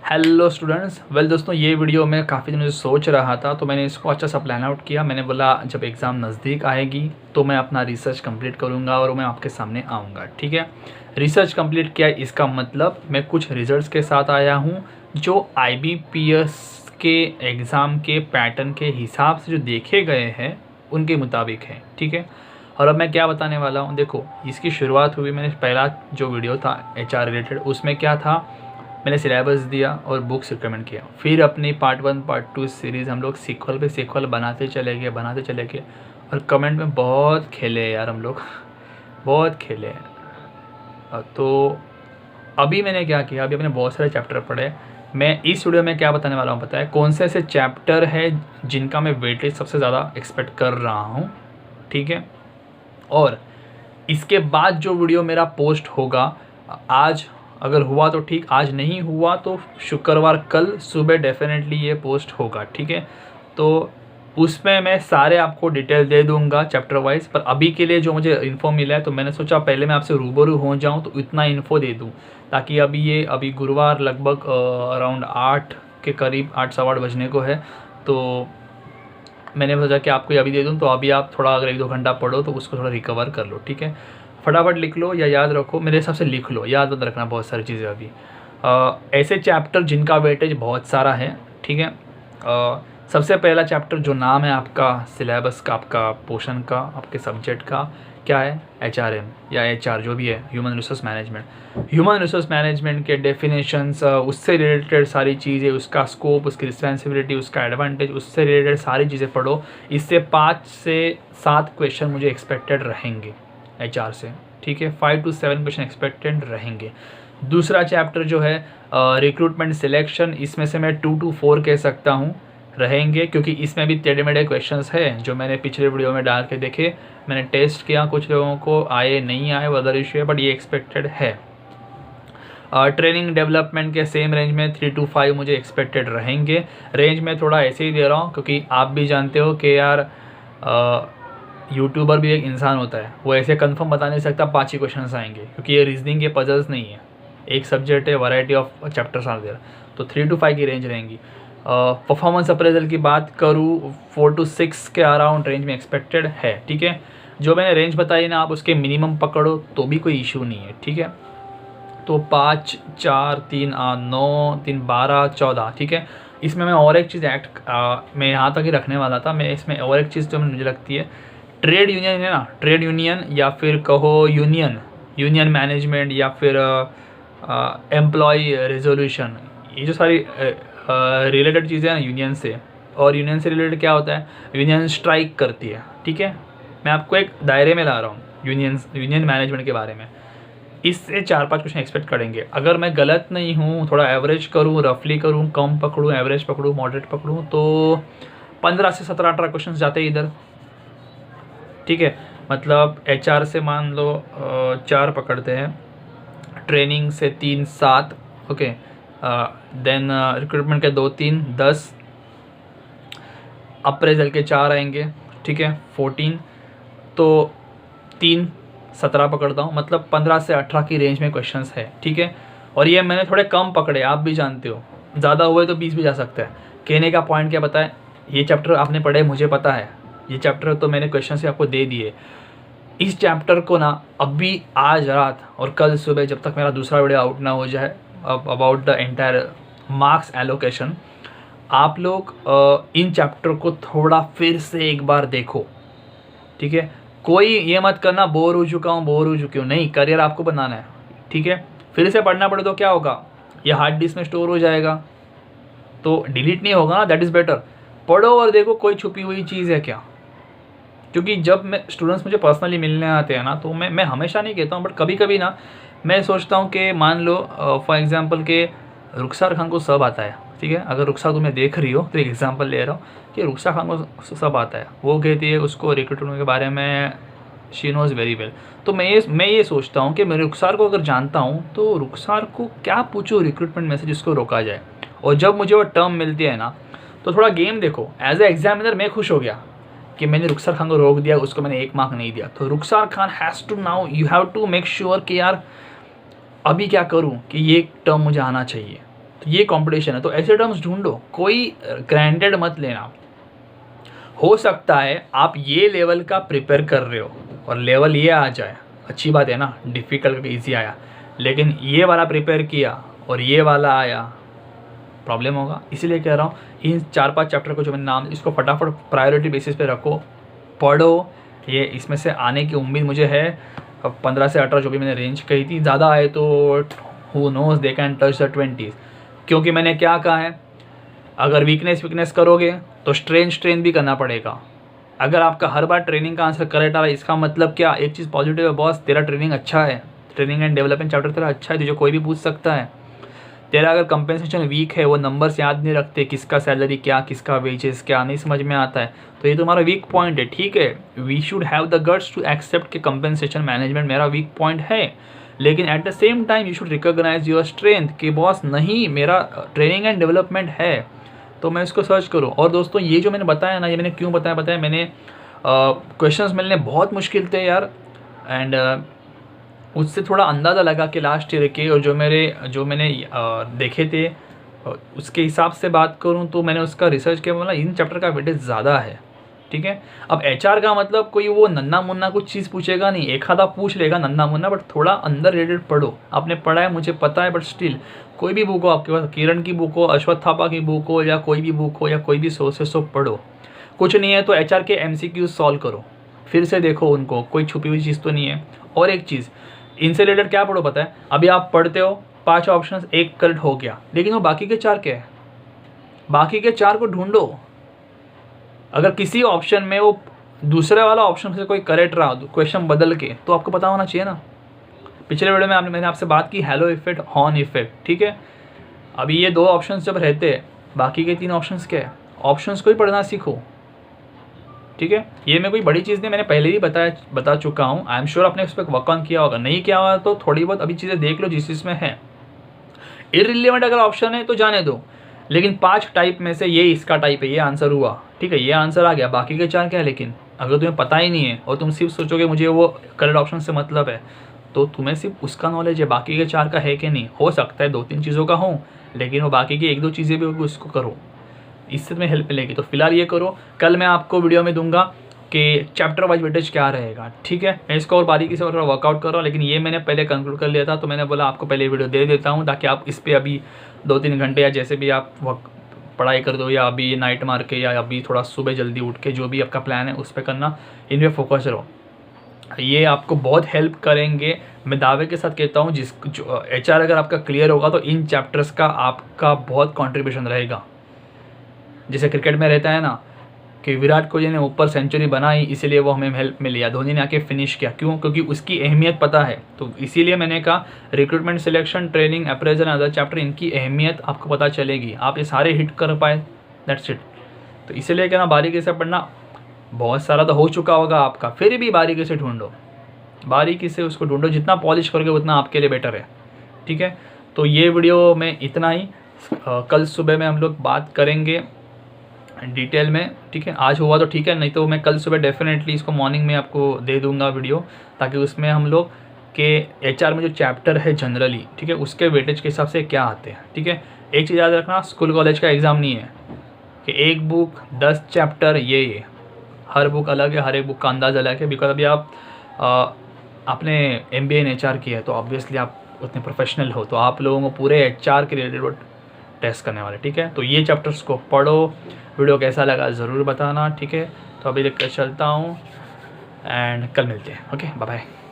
Hello students. Well दोस्तों, ये video मैं काफ़ी दिनों से सोच रहा था, तो मैंने इसको अच्छा सा प्लान आउट किया। मैंने बोला जब एग्ज़ाम नज़दीक आएगी तो मैं अपना रिसर्च कंप्लीट करूँगा और मैं आपके सामने आऊँगा। ठीक है, रिसर्च कंप्लीट किया, इसका मतलब मैं कुछ रिजल्ट्स के साथ आया हूँ जो IBPS के एग्ज़ाम के पैटर्न के हिसाब से जो देखे गए हैं उनके मुताबिक है। ठीक है, और अब मैं क्या बताने वाला हूँ, देखो इसकी शुरुआत हुई, मैंने पहला जो वीडियो था HR रिलेटेड, उसमें क्या था, मैंने सिलेबस दिया और बुक्स रिकमेंड किया। फिर अपनी पार्ट 1 पार्ट 2 सीरीज़ हम लोग सीक्वल पे सीक्वल बनाते चले गए और कमेंट में बहुत खेले यार हम लोग बहुत खेले। तो अभी मैंने क्या किया, अभी मैंने बहुत सारे चैप्टर पढ़े। मैं इस वीडियो में क्या बताने वाला हूँ पता है, कौन से ऐसे चैप्टर है जिनका मैं वेटेज सबसे ज़्यादा एक्सपेक्ट कर रहा हूँ। ठीक है, और इसके बाद जो वीडियो मेरा पोस्ट होगा, आज अगर हुआ तो ठीक, आज नहीं हुआ तो शुक्रवार कल सुबह डेफिनेटली ये पोस्ट होगा। ठीक है, तो उसमें मैं सारे आपको डिटेल दे दूंगा चैप्टर वाइज। पर अभी के लिए जो मुझे इन्फो मिला है, तो मैंने सोचा पहले मैं आपसे रूबरू हो जाऊं तो इतना इन्फो दे दूं, ताकि अभी गुरुवार लगभग अराउंड 8 के करीब, 8 सवा 8 बजने को है, तो मैंने सोचा कि आपको अभी दे दूं। तो अभी आप थोड़ा अगर 1-2 घंटा पढ़ो तो उसको थोड़ा रिकवर कर लो। ठीक है, फटाफट लिख लो या याद रखो, मेरे हिसाब से लिख लो, याद मत रखना बहुत सारी चीज़ें अभी। ऐसे चैप्टर जिनका वेटेज बहुत सारा है। ठीक है, सबसे पहला चैप्टर जो नाम है आपका सिलेबस का, आपका पोर्शन का, आपके सब्जेक्ट का क्या है, HRM या HR जो भी है, human resource management. Human resource management के डेफिनेशंस, उससे रिलेटेड सारी चीज़ें, उसका स्कोप, उसकी रिस्पॉन्सिबिलिटी, उसका एडवांटेज, उससे रिलेटेड सारी चीज़ें पढ़ो। इससे 5 से 7 क्वेश्चन मुझे एक्सपेक्टेड रहेंगे HR से। ठीक है, 5 to 7 क्वेश्चन एक्सपेक्टेड रहेंगे। दूसरा चैप्टर जो है रिक्रूटमेंट सिलेक्शन, इसमें से मैं 2 to 4 कह सकता हूँ रहेंगे, क्योंकि इसमें भी टेढ़े मेढ़े क्वेश्चंस है जो मैंने पिछले वीडियो में डाल के देखे। मैंने टेस्ट किया, कुछ लोगों को आए नहीं आए वो अदर इशू है, बट ये एक्सपेक्टेड है। ट्रेनिंग डेवलपमेंट के सेम रेंज में 3 to 5 मुझे एक्सपेक्टेड रहेंगे। रेंज में थोड़ा ऐसे ही दे रहा हूँ क्योंकि आप भी जानते हो कि यार यूट्यूबर भी एक इंसान होता है, वो ऐसे कंफर्म बता नहीं सकता 5 ही क्वेश्चन आएंगे, क्योंकि ये रीजनिंग के पजल्स नहीं है, एक सब्जेक्ट है, variety of chapters are there. तो 3 to 5 की रेंज रहेंगी। परफॉर्मेंस अप्रेजल की बात करूँ, 4 to 6 के अराउंड रेंज में एक्सपेक्टेड है। ठीक है, जो मैंने रेंज बताई ना, आप उसके मिनिमम पकड़ो तो भी कोई इशू नहीं है। ठीक है, तो 5, 4, 3, 9, 3, 12, 14। ठीक है, इसमें मैं और एक चीज़ मैं यहाँ तक ही रखने वाला था। मैं इसमें और एक चीज़ जो मुझे लगती है, ट्रेड यूनियन है ना, ट्रेड यूनियन या फिर कहो यूनियन मैनेजमेंट या फिर एम्प्लॉय रेजोल्यूशन, ये जो सारी रिलेटेड चीज़ें हैं यूनियन से, और यूनियन से रिलेटेड क्या होता है, यूनियन स्ट्राइक करती है। ठीक है, मैं आपको एक दायरे में ला रहा हूँ यूनियन मैनेजमेंट के बारे में। इससे 4-5 क्वेश्चन एक्सपेक्ट करेंगे। अगर मैं गलत नहीं हूँ, थोड़ा एवरेज करूँ, रफली करूँ, कम पकड़ूँ, एवरेज पकड़ूँ, मॉडरेट पकड़ूँ, तो 15 से 17-18 क्वेश्चन जाते हैं इधर। ठीक है, मतलब HR से मान लो 4 पकड़ते हैं, ट्रेनिंग से 3-7, ओके, देन रिक्रूटमेंट के 2-3 10, अप्रेजल के 4 आएंगे। ठीक है, 14, तो 3 17 पकड़ता हूँ, मतलब 15 से 18 की रेंज में क्वेश्चंस है। ठीक है, और ये मैंने थोड़े कम पकड़े, आप भी जानते हो, ज़्यादा हुए तो 20 भी जा सकता है। कहने का पॉइंट क्या पता है, ये चैप्टर आपने पढ़े, मुझे पता है, ये चैप्टर तो मैंने क्वेश्चन से आपको दे दिए। इस चैप्टर को ना अभी आज रात और कल सुबह, जब तक मेरा दूसरा वीडियो आउट ना हो जाए about the entire marks allocation, आप लोग इन चैप्टर को थोड़ा फिर से एक बार देखो। ठीक है, कोई ये मत करना बोर हो चुका हूँ, बोर हो चुकी हूँ, नहीं, करियर आपको बनाना है। ठीक है, फिर से पढ़ना पड़े तो क्या होगा, ये हार्ड डिस्क में स्टोर हो जाएगा, तो डिलीट नहीं होगा ना, दैट इज़ बेटर। पढ़ो और देखो कोई छुपी हुई चीज़ है क्या, क्योंकि जब मैं स्टूडेंट्स मुझे पर्सनली मिलने आते हैं ना, तो मैं हमेशा नहीं कहता हूँ, बट कभी कभी ना मैं सोचता हूँ कि मान लो फॉर एग्जांपल के रुखसार खान को सब आता है। ठीक है, अगर रुखसार तुम्हें देख रही हो तो एक एग्जांपल ले रहा हूँ कि रुखसार खान को सब आता है, वो कहती है उसको रिक्रूटमेंट के बारे में शी नोज़ वेरी वेल। तो मैं ये सोचता हूँ कि मैं रुखसार को अगर जानता हूँ तो रुखसार को क्या पूछूँ रिक्रूटमेंट में से जिसको रोका जाए। और जब मुझे वो टर्म मिलती है ना, तो थोड़ा गेम देखो, एज ए एग्जामिनर मैं खुश हो गया कि मैंने रुखसार खान को रोक दिया, उसको मैंने 1 मार्क नहीं दिया। तो Rukhsar Khan has to, now you have to make sure कि यार अभी क्या करूं कि ये टर्म मुझे आना चाहिए। तो ये कंपटीशन है। तो ऐसे टर्म्स ढूंढो, कोई ग्रांटेड मत लेना। हो सकता है आप ये लेवल का प्रिपेयर कर रहे हो और लेवल ये आ जाए, अच्छी बात है ना, डिफ़िकल्ट ईजी आया, लेकिन ये वाला प्रिपेयर किया और ये वाला आया, प्रॉब्लम होगा। इसीलिए कह रहा हूँ इन 4-5 चैप्टर को जो मैंने नाम, इसको फटाफट प्रायोरिटी बेसिस पे रखो, पढ़ो। ये इसमें से आने की उम्मीद मुझे है, 15 से 18 जो भी मैंने रेंज कही थी, ज़्यादा आए तो who knows they can touch the 20s। क्योंकि मैंने क्या कहा है, अगर वीकनेस करोगे तो स्ट्रेन भी करना पड़ेगा। अगर आपका हर बार ट्रेनिंग का आंसर करेक्ट आ रहा है, इसका मतलब क्या, एक चीज़ पॉजिटिव है बॉस, तेरा ट्रेनिंग अच्छा है, ट्रेनिंग एंड डेवलपमेंट चैप्टर तेरा अच्छा है, जो कोई भी पूछ सकता है। तेरा अगर कंपेंसेशन वीक है, वो नंबर्स याद नहीं रखते, किसका सैलरी क्या, किसका वेजेस क्या, नहीं समझ में आता है, तो ये तुम्हारा वीक पॉइंट है। ठीक है, we should have the guts to accept कि कंपेंसेशन मैनेजमेंट मेरा वीक पॉइंट है, लेकिन at the same time you should recognise your strength कि बॉस नहीं, मेरा ट्रेनिंग एंड डेवलपमेंट है, तो मैं इसको सर्च करूँ। और दोस्तों ये जो मैंने बताया ना, ये मैंने क्यों बताया मैंने क्वेश्चंस मिलने बहुत मुश्किल थे यार, एंड उससे थोड़ा अंदाज़ा लगा कि लास्ट ईयर के और जो मैंने देखे थे उसके हिसाब से बात करूं तो मैंने उसका रिसर्च किया, मतलब इन चैप्टर का वेटेज ज़्यादा है। ठीक है, अब एचआर का मतलब कोई वो नन्ना मुन्ना कुछ चीज़ पूछेगा नहीं, एक आधा पूछ लेगा नन्ना मुन्ना, बट थोड़ा अंदर रिलेटेड पढ़ो। आपने पढ़ा है मुझे पता है, बट स्टिल कोई भी बुक हो आपके पास, किरण की बुक हो, अश्वत्थ थापा की बुक हो, या कोई भी बुक हो, या कोई भी सोर्सेस हो, पढ़ो। कुछ नहीं है तो एचआर के MCQs सॉल्व करो, फिर से देखो उनको, कोई छुपी हुई चीज़ तो नहीं है। और एक चीज़, इनसे रिलेटेड क्या पढ़ो पता है, अभी आप पढ़ते हो 5 ऑप्शंस, एक करेक्ट हो गया, लेकिन वो बाकी के 4 क्या है, बाकी के 4 को ढूंढो। अगर किसी ऑप्शन में वो दूसरे वाला ऑप्शन से कोई करेक्ट रहा, क्वेश्चन बदल के, तो आपको पता होना चाहिए ना। पिछले वीडियो में मैंने आपसे बात की हैलो इफेक्ट, हॉर्न इफेक्ट। ठीक है, अभी ये 2 ऑप्शंस जब रहते हैं, बाकी के 3 ऑप्शंस क्या है, ऑप्शंस को ही पढ़ना सीखो। ठीक है, ये मैं कोई बड़ी चीज़ नहीं, मैंने पहले ही बता चुका हूँ। आई एम श्योर आपने उस पर वर्क ऑन किया होगा, नहीं किया होगा तो थोड़ी बहुत अभी चीज़ें देख लो जिस इसमें है। इररिलेवेंट अगर ऑप्शन है तो जाने दो, लेकिन 5 टाइप में से ये इसका टाइप है, ये आंसर हुआ। ठीक है, ये आंसर आ गया, बाकी के 4 क्या है। लेकिन अगर तुम्हें पता ही नहीं है और तुम सिर्फ सोचोगे मुझे वो करेक्ट ऑप्शन से मतलब है, तो तुम्हें सिर्फ उसका नॉलेज है, बाकी के 4 का है कि नहीं। हो सकता है 2-3 चीज़ों का हो, लेकिन वो बाकी की 1-2 चीज़ें भी होगी, उसको करो, इससे तुम्हें हेल्प मिलेगी। तो फिलहाल ये करो, कल मैं आपको वीडियो में दूंगा कि चैप्टर वाइज वेटेज क्या रहेगा। ठीक है, मैं इसको और बारीकी से थोड़ा वर्कआउट कर रहा हूँ, लेकिन ये मैंने पहले कंक्लूड कर लिया था, तो मैंने बोला आपको पहले वीडियो दे देता हूँ, ताकि आप इस पर अभी 2-3 घंटे या जैसे भी आप पढ़ाई कर दो, या अभी नाइट मार के, या अभी थोड़ा सुबह जल्दी उठ के, जो भी आपका प्लान है उस पर करना, इन पर फोकस रहो। ये आपको बहुत हेल्प करेंगे, मैं दावे के साथ कहता हूँ। जो एचआर अगर आपका क्लियर होगा तो इन चैप्टर्स का आपका बहुत कॉन्ट्रीब्यूशन रहेगा। जैसे क्रिकेट में रहता है ना कि विराट कोहली ने ऊपर सेंचुरी बनाई, इसीलिए वो हमें हेल्प मिली, या धोनी ने आके फिनिश किया, क्यों, क्योंकि उसकी अहमियत पता है। तो इसीलिए मैंने कहा recruitment, selection, training, appraisal, other chapter, इनकी अहमियत आपको पता चलेगी, आप ये सारे हिट कर पाए, दैट्स इट। तो इसीलिए कहना बारीकी से पढ़ना, बहुत सारा तो हो चुका होगा आपका, फिर भी बारीकी से ढूंढो, बारीकी से उसको ढूंढो, जितना पॉलिश करोगे उतना आपके लिए बेटर है। ठीक है, तो ये वीडियो में इतना ही, कल सुबह में हम लोग बात करेंगे डिटेल में। ठीक है, आज हुआ तो ठीक है, नहीं तो मैं कल सुबह डेफिनेटली इसको मॉर्निंग में आपको दे दूंगा वीडियो, ताकि उसमें हम लोग के एचआर में जो चैप्टर है जनरली, ठीक है, उसके वेटेज के हिसाब से क्या आते हैं। ठीक है, एक चीज़ याद रखना, स्कूल कॉलेज का एग्ज़ाम नहीं है कि एक बुक 10 चैप्टर, ये हर बुक अलग है, हर एक बुक का अंदाज़ अलग है। बिकॉज अभी आप आपने MBA इन HR किया है, तो ऑब्वियसली आप उतने प्रोफेशनल हो, तो आप लोगों को पूरे HR के रिलेटेड टेस्ट करने वाले। ठीक है, तो ये चैप्टर्स को पढ़ो, वीडियो कैसा लगा ज़रूर बताना। ठीक है, तो अभी देख कर चलता हूँ, एंड कल मिलते हैं। Okay, bye bye.